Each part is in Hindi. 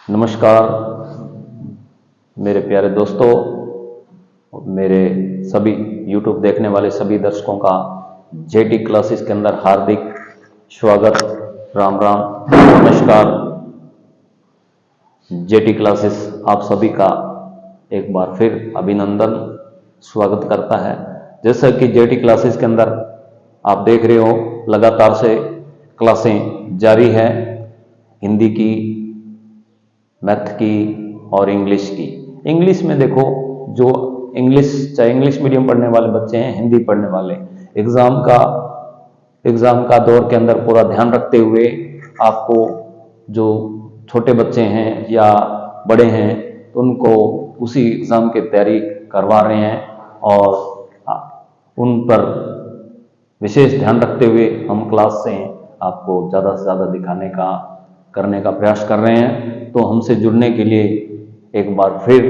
नमस्कार मेरे प्यारे दोस्तों, मेरे सभी YouTube देखने वाले सभी दर्शकों का जेटी क्लासेस के अंदर हार्दिक स्वागत। राम राम, नमस्कार। जेटी क्लासेस आप सभी का एक बार फिर अभिनंदन स्वागत करता है। जैसा कि जेटी क्लासेस के अंदर आप देख रहे हो, लगातार से क्लासें जारी है, हिंदी की, मैथ की और इंग्लिश की। इंग्लिश में देखो, जो चाहे इंग्लिश मीडियम पढ़ने वाले बच्चे हैं, हिंदी पढ़ने वाले, एग्जाम का दौर के अंदर पूरा ध्यान रखते हुए आपको, जो छोटे बच्चे हैं या बड़े हैं, तो उनको उसी एग्जाम की तैयारी करवा रहे हैं और उन पर विशेष ध्यान रखते हुए हम क्लास से आपको ज़्यादा से ज़्यादा करने का प्रयास कर रहे हैं। तो हमसे जुड़ने के लिए एक बार फिर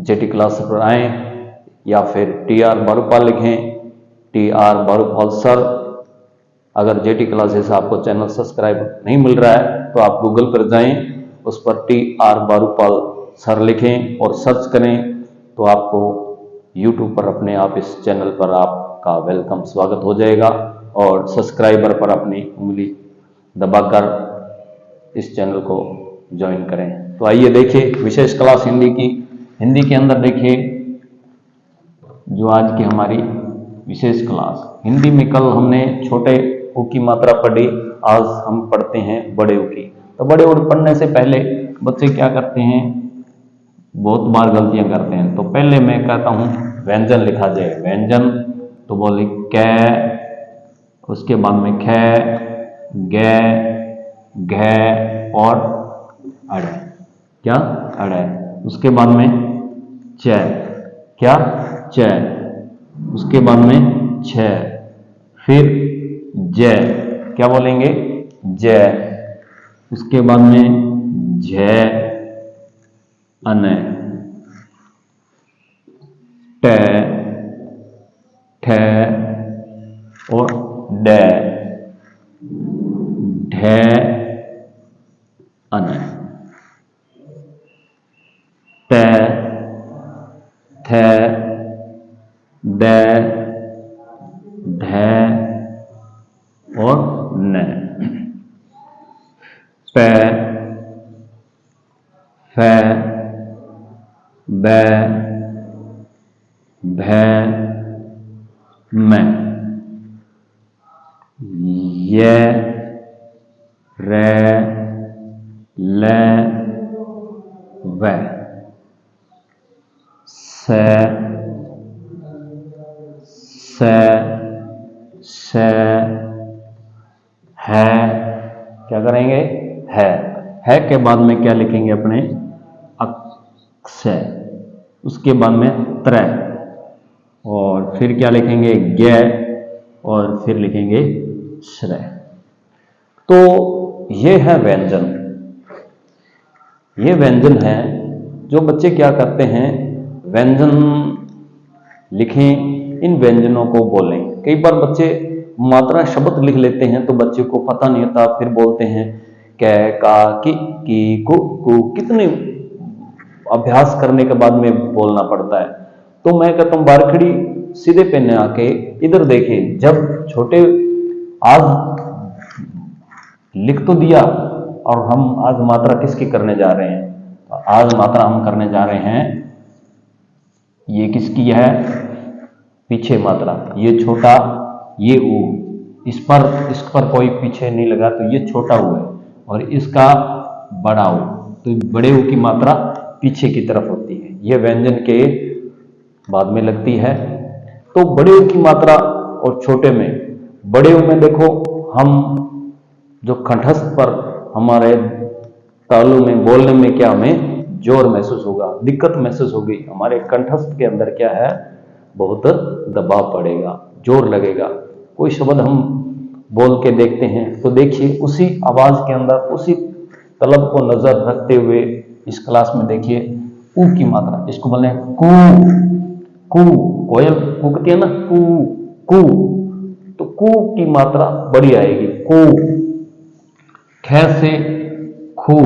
जेटी क्लास पर आएँ या फिर TR बारूपाल लिखें, TR बारूपाल सर। अगर जेटी क्लासेस आपको चैनल सब्सक्राइब नहीं मिल रहा है तो आप गूगल पर जाएं, उस पर TR बारूपाल सर लिखें और सर्च करें तो आपको यूट्यूब पर अपने आप इस चैनल पर आपका वेलकम स्वागत हो जाएगा और सब्सक्राइबर पर अपनी उंगली दबाकर इस चैनल को ज्वाइन करें। तो आइए देखिए विशेष क्लास हिंदी के अंदर देखिए, जो आज की हमारी विशेष क्लास हिंदी में, कल हमने छोटे ऊ की मात्रा पढ़ी, आज हम पढ़ते हैं बड़े ऊ की। तो बड़े ऊ पढ़ने से पहले बच्चे क्या करते हैं, बहुत बार गलतियां करते हैं। तो पहले मैं कहता हूं व्यंजन लिखा जाए, व्यंजन, तो बोले कै, उसके बाद में ख, ग, घ और अड़, क्या अड़, उसके बाद में च, क्या च, उसके बाद में छ, फिर ज, क्या बोलेंगे ज, उसके बाद में झ, अन, ट, ठ और ड, ढ, अन, त, थ, द, ढ और न, प, फ, ब, भ, म, य, र, ल, व, स, श, है, क्या करेंगे है के बाद में क्या लिखेंगे अपने अक्ष, उसके बाद में त्र और फिर क्या लिखेंगे ग और फिर लिखेंगे श्र। तो ये है व्यंजन, ये व्यंजन है। जो बच्चे क्या करते हैं, व्यंजन लिखें, इन व्यंजनों को बोलें। कई बार बच्चे मात्रा शब्द लिख लेते हैं तो बच्चे को पता नहीं होता, फिर बोलते हैं कै, का, की, कु, कितने अभ्यास करने के बाद में बोलना पड़ता है। तो मैं कहता हूं बारखड़ी सीधे पे न आके इधर देखे, जब छोटे आज लिख तो दिया और हम आज मात्रा किसकी करने जा रहे हैं, तो आज मात्रा हम करने जा रहे हैं, ये किसकी है, पीछे मात्रा, ये छोटा, ये ऊ, इस पर कोई पीछे नहीं लगा तो ये छोटा ऊ है और इसका बड़ा ऊ, तो बड़े ऊ की मात्रा पीछे की तरफ होती है, यह व्यंजन के बाद में लगती है। तो बड़े ऊ की मात्रा और छोटे में, बड़े ऊ में देखो, हम जो कंठस्थ पर हमारे तालु में बोलने में क्या हमें जोर महसूस होगा, दिक्कत महसूस होगी, हमारे कंठस्थ के अंदर क्या है, बहुत दबाव पड़ेगा, जोर लगेगा। कोई शब्द हम बोल के देखते हैं तो देखिए उसी आवाज के अंदर, उसी तलब को नजर रखते हुए इस क्लास में देखिए ऊ की मात्रा, इसको बोलते हैं कू, कोयल कूकती है ना, कू, तो कू की मात्रा बड़ी आएगी, कू। ख से खू,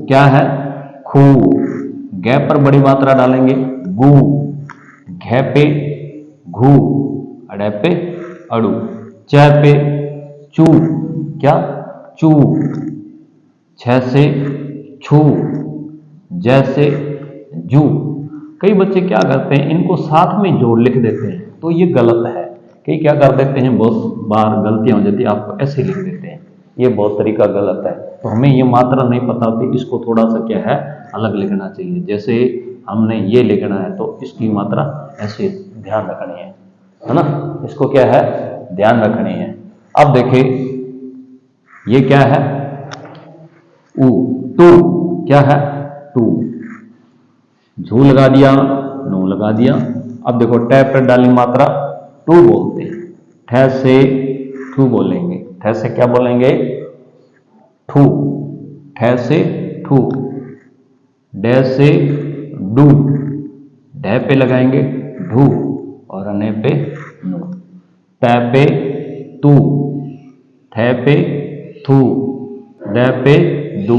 क्या है खू, गै पर बड़ी मात्रा डालेंगे गु, घै पे घू, अड़े पे अड़ू, च पे चू, क्या चू, छ से छू, जैसे जू। कई बच्चे क्या करते हैं, इनको साथ में जोड़ लिख देते हैं, तो ये गलत है। कई क्या कर देते हैं, बहुत बार गलतियां हो जाती है, आपको ऐसे लिख देते हैं, ये बहुत तरीका गलत है। तो हमें ये मात्रा नहीं पता होती, इसको थोड़ा सा क्या है अलग लिखना चाहिए। जैसे हमने ये लिखना है तो इसकी मात्रा ऐसे ध्यान रखनी है ना, इसको क्या है ध्यान रखनी है। अब देखिए ये क्या है, ऊ, टू, क्या है टू, झू लगा दिया, नू लगा दिया। अब देखो टैप पर डाली मात्रा टू बोलते हैं, ठ से ठू बोलेंगे, ठ से क्या बोलेंगे ठू, ठ से ठू, डे से डू, डे पे लगाएंगे ढू और अने पे नू, टै पे तू, थे पे थू, डे पे दू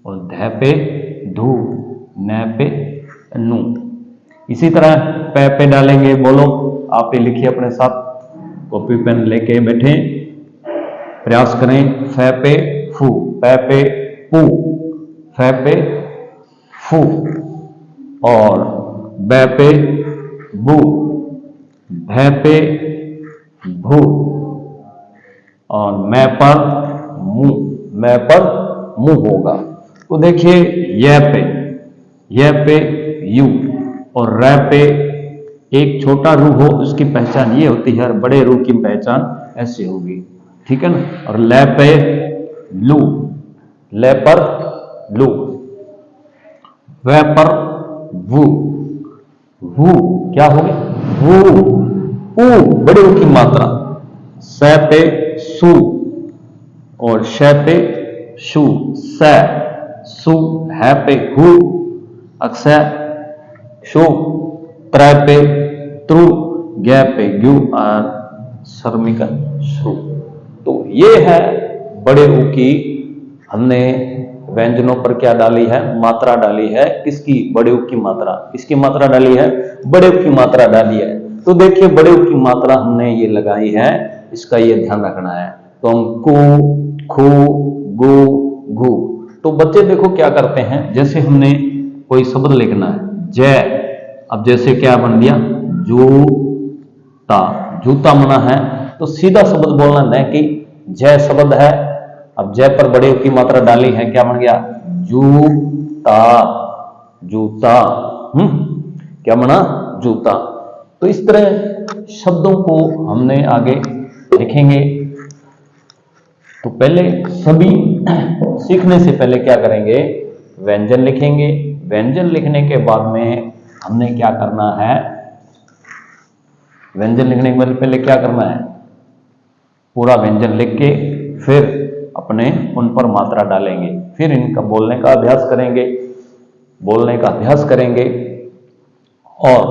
और ध पे धू, न पे नू। इसी तरह पे डालेंगे, बोलो आप ये लिखिए अपने साथ, कॉपी पेन लेके बैठे, प्रयास करें। फै पे फू, पै पे पू, फै पे फू और बै पे बू, भै पे भू और मैं पर मुंह, मैं पर मुंह होगा। तो देखिए यह पे यू और रै पे एक छोटा रू हो, उसकी पहचान ये होती है, और बड़े रू की पहचान ऐसे होगी, ठीक है ना। और लै पे लू, लै पर लू, वह पर वू, वू क्या हो गया वू, ऊ बड़े ऊ की मात्रा, सै पे सू और श पे शू, सै सू, है पे हू, अक्सै शू, त्रै पे त्रु, गै पे ग्यू और शर्मिका श्रु। तो ये है बड़े ऊ की, हमने व्यंजनों पर क्या डाली है मात्रा डाली है, किसकी बड़े ऊ की मात्रा, किसकी मात्रा डाली है बड़े ऊ की मात्रा डाली है। तो देखिए बड़े ऊ की मात्रा हमने ये लगाई है, इसका ये ध्यान रखना है। तो हम कु, खू, गु, घू। तो बच्चे देखो क्या करते हैं, जैसे हमने कोई शब्द लिखना है जय, अब जैसे क्या बन गया जूता, जूता मना है, तो सीधा शब्द बोलना है कि जय शब्द है, अब जय पर बड़े की मात्रा डाली है, क्या बन गया जूता, जूता, क्या बना जूता। तो इस तरह शब्दों को हमने आगे लिखेंगे। तो पहले सभी सीखने से पहले क्या करेंगे, व्यंजन लिखेंगे। व्यंजन लिखने के बाद में हमने क्या करना है, व्यंजन लिखने के बाद पहले क्या करना है, पूरा व्यंजन लिख के फिर अपने उन पर मात्रा डालेंगे, फिर इनका बोलने का अभ्यास करेंगे, बोलने का अभ्यास करेंगे। और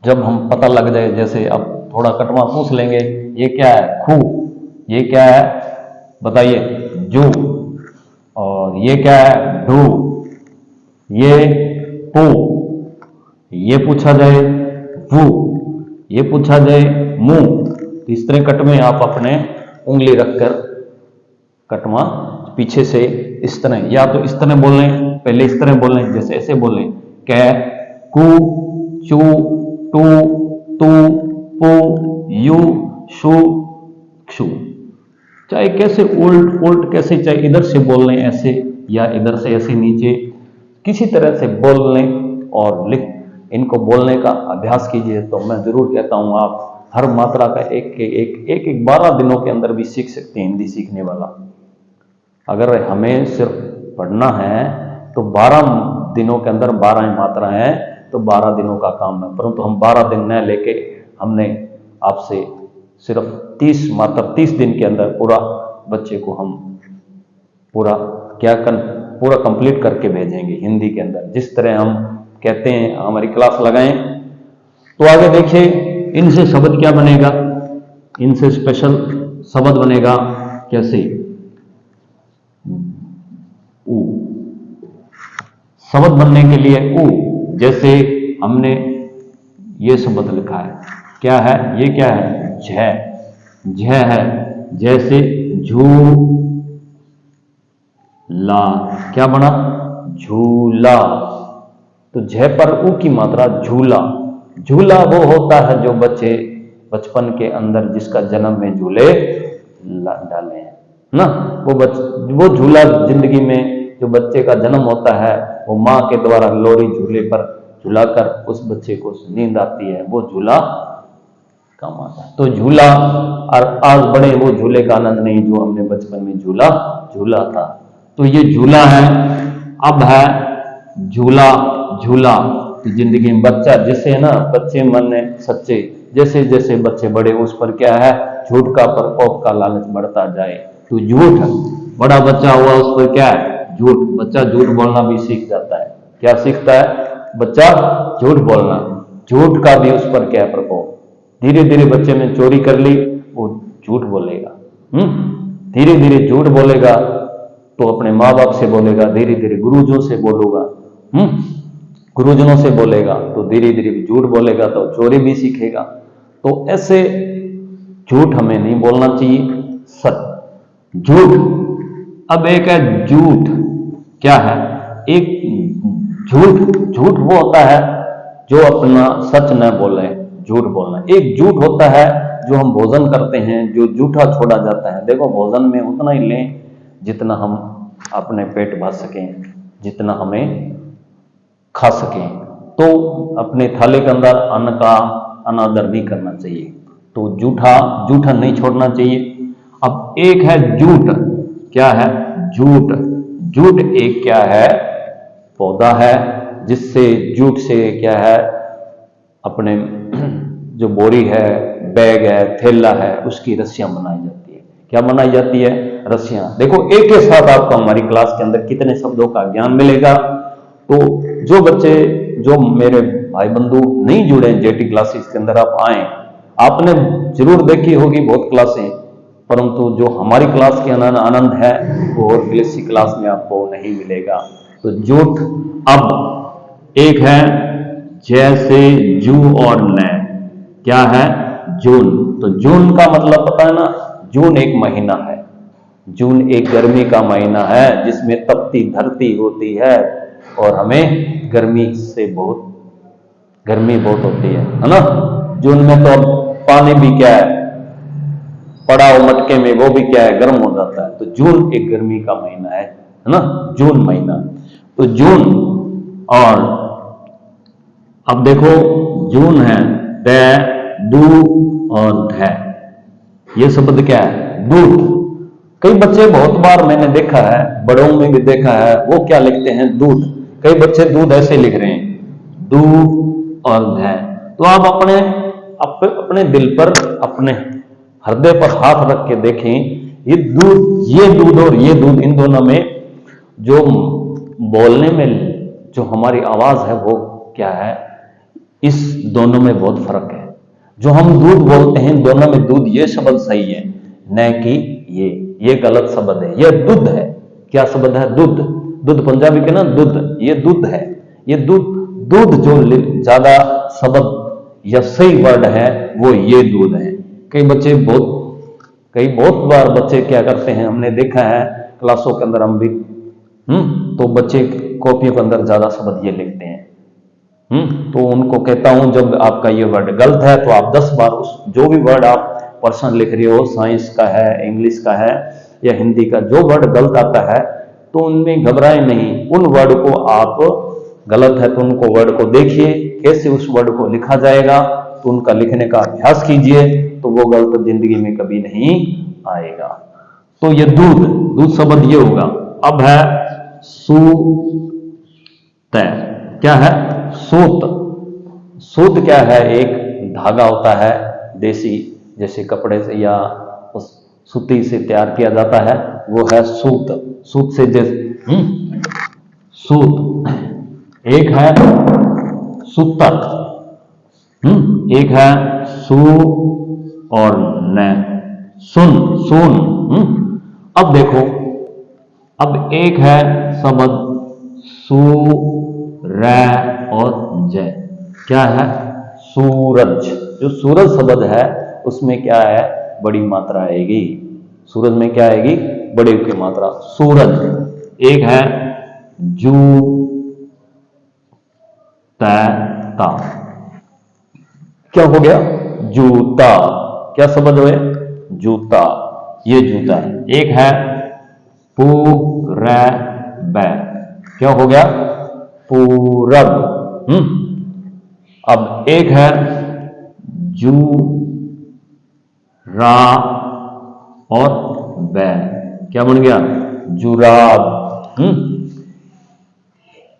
जब हम पता लग जाए, जैसे अब थोड़ा कटवा पूछ लेंगे, ये क्या है खू, ये क्या है बताइए जू, और ये क्या है ढू, ये पू, ये पूछा जाए वू, ये पूछा जाए मुंह। तो इस तरह कट में आप अपने उंगली रखकर कटवा पीछे से इस तरह, या तो इस तरह बोल लें, पहले इस तरह बोल लें, जैसे ऐसे बोल लें कै, कु, चू, टू, तू, पू, यू, शू, क्षु। चाहे कैसे उल्ट उल्ट कैसे, चाहे इधर से बोल लें ऐसे, या इधर से ऐसे नीचे, किसी तरह से बोल लें और लिख, इनको बोलने का अभ्यास कीजिए। तो मैं जरूर कहता हूं आप हर मात्रा का एक 12 दिनों के अंदर भी सीख सकते हैं हिंदी सीखने वाला। अगर हमें सिर्फ पढ़ना है तो 12 दिनों के अंदर 12 मात्रा है, तो 12 दिनों का काम है। परंतु हम 12 दिन न लेके हमने आपसे सिर्फ 30 दिन के अंदर पूरा बच्चे को हम पूरा पूरा कंप्लीट करके भेजेंगे हिंदी के अंदर। जिस तरह हम कहते हैं हमारी क्लास लगाएं, तो आगे देखिए इनसे शब्द क्या बनेगा, इनसे स्पेशल शब्द बनेगा कैसे, ऊ, शब्द बनने के लिए उ, जैसे हमने ये शब्द लिखा है, क्या है ये, क्या है झ, झ है, जैसे झूला, क्या बना झूला, तो झ पर उ की मात्रा झूला। झूला वो होता है जो बच्चे बचपन के अंदर जिसका जन्म में झूले डाले हैं ना, वो झूला जिंदगी में जो बच्चे का जन्म होता है वो माँ के द्वारा लोरी झूले पर झूलाकर उस बच्चे को नींद आती है, वो झूला काम आता है। तो झूला, और आज बड़े वो झूले का आनंद नहीं जो हमने बचपन में झूला झूला था। तो ये झूला है। अब है झूला, झूला तो जिंदगी में बच्चा जैसे ना, बच्चे मन सच्चे, जैसे जैसे बच्चे बड़े उस पर क्या है झूठ का प्रकोप का लालच बढ़ता जाए, तो झूठ, बड़ा बच्चा हुआ उस पर क्या है झूठ, बच्चा झूठ बोलना भी सीख जाता है। क्या सीखता है बच्चा? झूठ बोलना, झूठ का भी उस पर क्या प्रकोप। धीरे धीरे बच्चे ने चोरी कर ली, वो झूठ बोलेगा, धीरे धीरे झूठ बोलेगा तो अपने माँ बाप से बोलेगा, धीरे धीरे गुरुजनों से बोलूंगा, गुरुजनों से बोलेगा तो धीरे धीरे झूठ बोलेगा तो चोरी भी सीखेगा। तो ऐसे झूठ हमें नहीं बोलना चाहिए, सच झूठ। अब एक है झूठ, क्या है? एक झूठ, झूठ वो होता है जो अपना सच न बोले, झूठ बोलना। एक झूठ होता है जो हम भोजन करते हैं, जो झूठा छोड़ा जाता है। देखो भोजन में उतना ही लें जितना हम अपने पेट भर सकें, जितना हमें खा सकें, तो अपने थाली के अंदर अन्न का अनादर नहीं करना चाहिए, तो झूठा नहीं छोड़ना चाहिए। अब एक है झूठ, क्या है झूठ? झूठ एक क्या है पौधा है, जिससे झूठ से क्या है अपने जो बोरी है, बैग है, थैला है, उसकी रस्सियां बनाई जाती है। क्या बनाई जाती है? रस्सियां। देखो एक के साथ आपको हमारी क्लास के अंदर कितने शब्दों का ज्ञान मिलेगा। तो जो बच्चे, जो मेरे भाई बंधु नहीं जुड़े जेटी क्लासेस के अंदर, आप आए, आपने जरूर देखी होगी बहुत क्लासें, परंतु जो हमारी क्लास के आनंद है वो और किसी क्लास में आपको नहीं मिलेगा। तो झूठ। अब एक है जैसे जू और न, क्या है जून। तो जून का मतलब पता है ना, जून एक महीना है, जून एक गर्मी का महीना है जिसमें तपती धरती होती है और हमें गर्मी बहुत होती है ना। जून में तो पानी भी क्या है पड़ा हो मटके में, वो भी क्या है गर्म हो जाता है। तो जून एक गर्मी का महीना है ना, जून महीना। तो जून। और अब देखो जून है ड, दू और ढ, ये शब्द क्या है दूध। कई बच्चे बहुत बार मैंने देखा है, बड़ों में भी देखा है, वो क्या लिखते हैं दूध। कई बच्चे दूध ऐसे लिख रहे हैं दूध और ध। तो आप अपने दिल पर, अपने हृदय पर हाथ रख के देखें, ये दूध और ये दूध, इन दोनों में जो बोलने में जो हमारी आवाज है वो क्या है, इस दोनों में बहुत फर्क है। जो हम दूध बोलते हैं दोनों में दूध ये शब्द सही है, न कि ये गलत शब्द है। ये दूध है। क्या शब्द है? दूध। दूध पंजाबी के ना दूध, ये दूध है। ये दूध जो ज्यादा शब्द या सही वर्ड है वो ये दूध है। कई बहुत बार बच्चे क्या करते हैं, हमने देखा है क्लासों के अंदर हम भी, तो बच्चे कॉपियों के अंदर ज्यादा शब्द ये लिखते हैं। तो उनको कहता हूं जब आपका ये वर्ड गलत है तो आप 10 बार उस जो भी वर्ड आप पर्सन लिख रहे हो, साइंस का है, इंग्लिश का है या हिंदी का, जो वर्ड गलत आता है तो उनमें घबराए नहीं। उन वर्ड को आप गलत है तो उनको वर्ड को देखिए कैसे उस वर्ड को लिखा जाएगा, तो उनका लिखने का अभ्यास कीजिए, तो वो गलत जिंदगी में कभी नहीं आएगा। तो ये दूध शब्द ये होगा। अब है सूत, क्या है सूत क्या है? एक धागा होता है देसी, जैसे कपड़े से या उस सूती से तैयार किया जाता है, वो है सूत से जैसे सूत। एक है सूतर, एक है सू और न, सुन। अब देखो, अब एक है शब्द और जय। क्या है? सूरज। जो सूरज शब्द है उसमें क्या है? बड़ी मात्रा आएगी। सूरज में क्या आएगी? बड़ी की मात्रा। सूरज। एक है जूता। क्या हो गया? जूता। क्या शब्द हुए? जूता। ये जूता है। एक है पूरब। क्या हो गया? पूरब। अब एक है जुराब और बै। क्या बन गया? जुराब।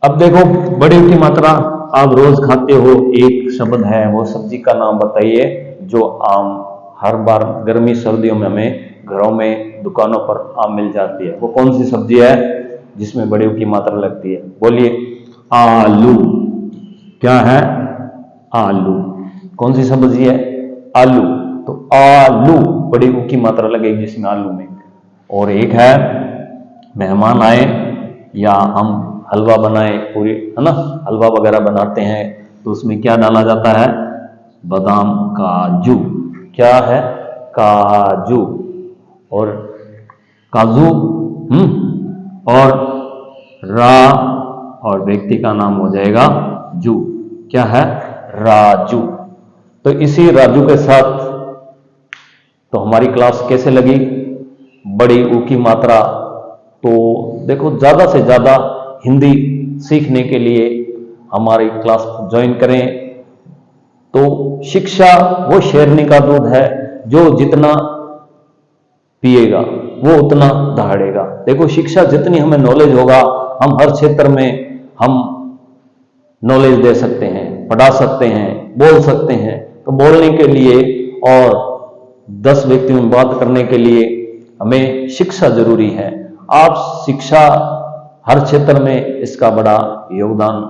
अब देखो बड़ी की मात्रा आप रोज खाते हो, एक शब्द है, वो सब्जी का नाम बताइए जो आम हर बार गर्मी सर्दियों में हमें घरों में दुकानों पर आम मिल जाती है। वो कौन सी सब्जी है जिसमें बड़ी की मात्रा लगती है? बोलिए। आलू। क्या है? आलू। कौन सी सब्जी है? आलू। तो आलू बड़ी की मात्रा लगेगी जिसमें आलू में। और एक है मेहमान आए या हम हलवा बनाए, पूरी है ना, हलवा वगैरह बनाते हैं तो उसमें क्या डाला जाता है? बादाम, काजू। क्या है? काजू। और काजू। और रा और व्यक्ति का नाम हो जाएगा जू। क्या है? राजू। तो इसी राजू के साथ तो हमारी क्लास कैसे लगी? बड़ी ऊ की मात्रा। तो देखो ज्यादा से ज्यादा हिंदी सीखने के लिए हमारी क्लास ज्वाइन करें। तो शिक्षा वो शेरनी का दूध है, जो जितना पिएगा वो उतना दहाड़ेगा। देखो शिक्षा जितनी हमें नॉलेज होगा, हम हर क्षेत्र में हम नॉलेज दे सकते हैं, पढ़ा सकते हैं, बोल सकते हैं। तो बोलने के लिए और 10 व्यक्तियों में बात करने के लिए हमें शिक्षा जरूरी है। आप शिक्षा हर क्षेत्र में इसका बड़ा योगदान,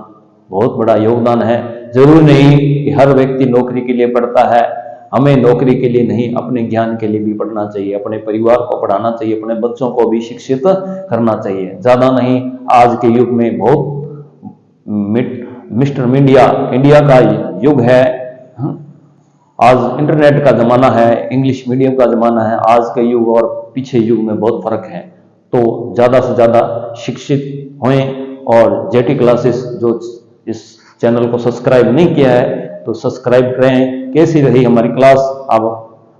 बहुत बड़ा योगदान है। जरूरी नहीं कि हर व्यक्ति नौकरी के लिए पढ़ता है। हमें नौकरी के लिए नहीं, अपने ज्ञान के लिए भी पढ़ना चाहिए, अपने परिवार को पढ़ाना चाहिए, अपने बच्चों को भी शिक्षित करना चाहिए। ज्यादा नहीं, आज के युग में बहुत मिस्टर मीडिया इंडिया का युग है। आज इंटरनेट का जमाना है, इंग्लिश मीडियम का जमाना है। आज के युग और पीछे युग में बहुत फर्क है। तो ज्यादा से ज्यादा शिक्षित हों। और जेटी क्लासेस जो इस चैनल को सब्सक्राइब नहीं किया है तो सब्सक्राइब करें। कैसी रही हमारी क्लास? अब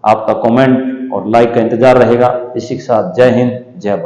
आपका कमेंट और लाइक का इंतजार रहेगा। इसी के साथ जय हिंद, जय भारत।